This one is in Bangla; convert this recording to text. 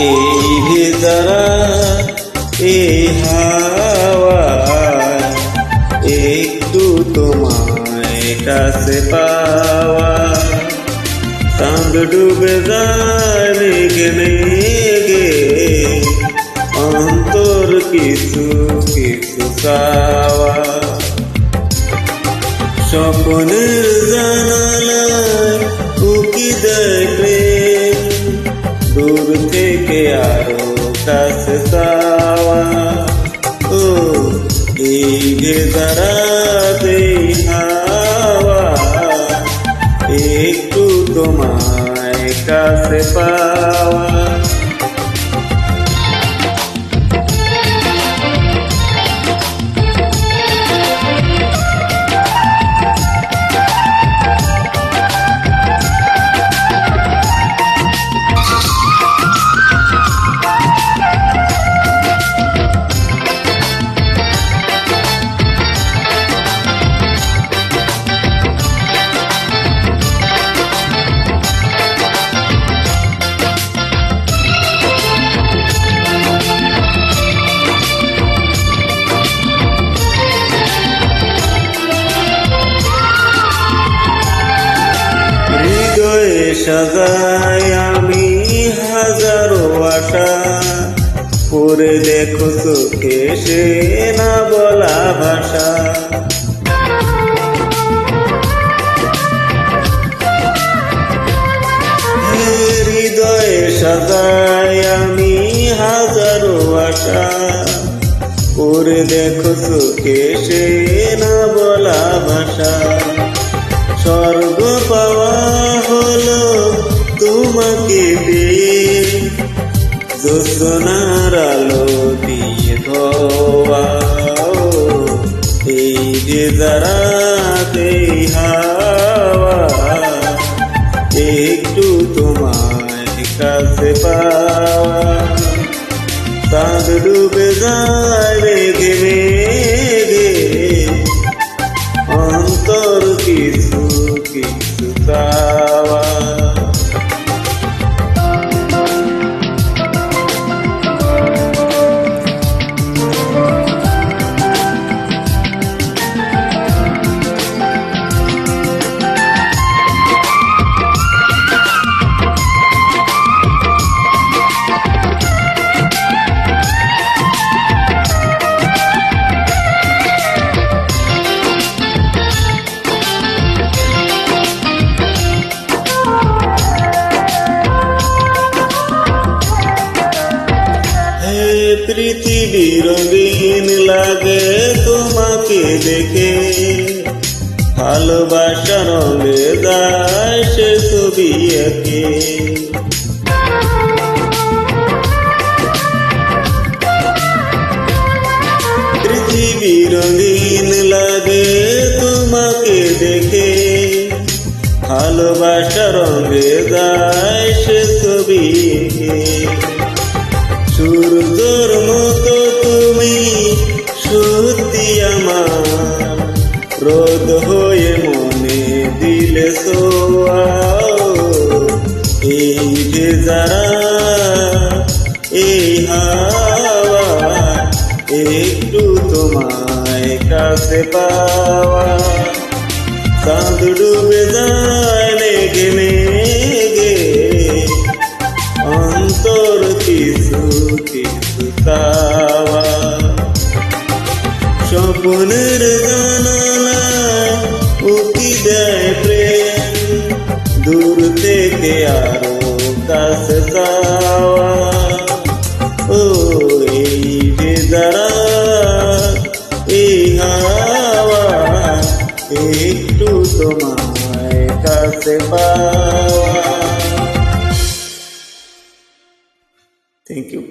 এই ভেজারা এই হাওয়া একটু তোমায় কাছে পাওয়া চাঁদ ডুবে যায় মেঘে মেঘে অন্তর কিছু কিছু চাওয়া স্বপ্নের জানালায় উকি দেয় প্রেম দূর থেকে আরো কাছে চাওয়া ও এই ভেজারাতে হাওয়া একটু তোমায় কাছে পাওয়া সাজায় আমি হাজারো আশা করে দেখো চোখে সে না বলা ভাষা হৃদয়ে সাজায় আমি হাজারো আশা করে দেখো চোখে সে না বলা ভাষা স্বর্গ পাওয়া হলো তোমাকে পেয়ে জ্যোৎস্নার আলো দিয়ে ধোয়া এই যে যারাতে হাওয়া একটু তোমায় কাছে পাওয়া চাঁদ ডুবে যায় মেঘে মেঘে অন্তর কিছু কিছু চাওয়া পৃথিবী রঙিন লাগে তোমাকে দেখে ভালোবাসা রঙে যায় সে ছবি এঁকে পৃথিবী রঙিন লাগে তোমাকে দেখে ভালোবাসা রঙে যায় সে ছবি এঁকে সূর্যর মতো তুমি সত্যি আমার রোদ হয়ে মনে দিলে সোয়া এই ভেজারা এই হাওয়া একটু তোমায় কাছে পাওয়া চাঁদ ডুবে যায় মেঘে মেঘে অন্তর কিছু কিছু চাওয়া স্বপ্নের জানালায় উকি দেয় প্রেম দূর থেকে আরো কাছে চাওয়া ও এই ভেজারা এই হাওয়া একটু তোমায় কাছে পাওয়া। Thank you.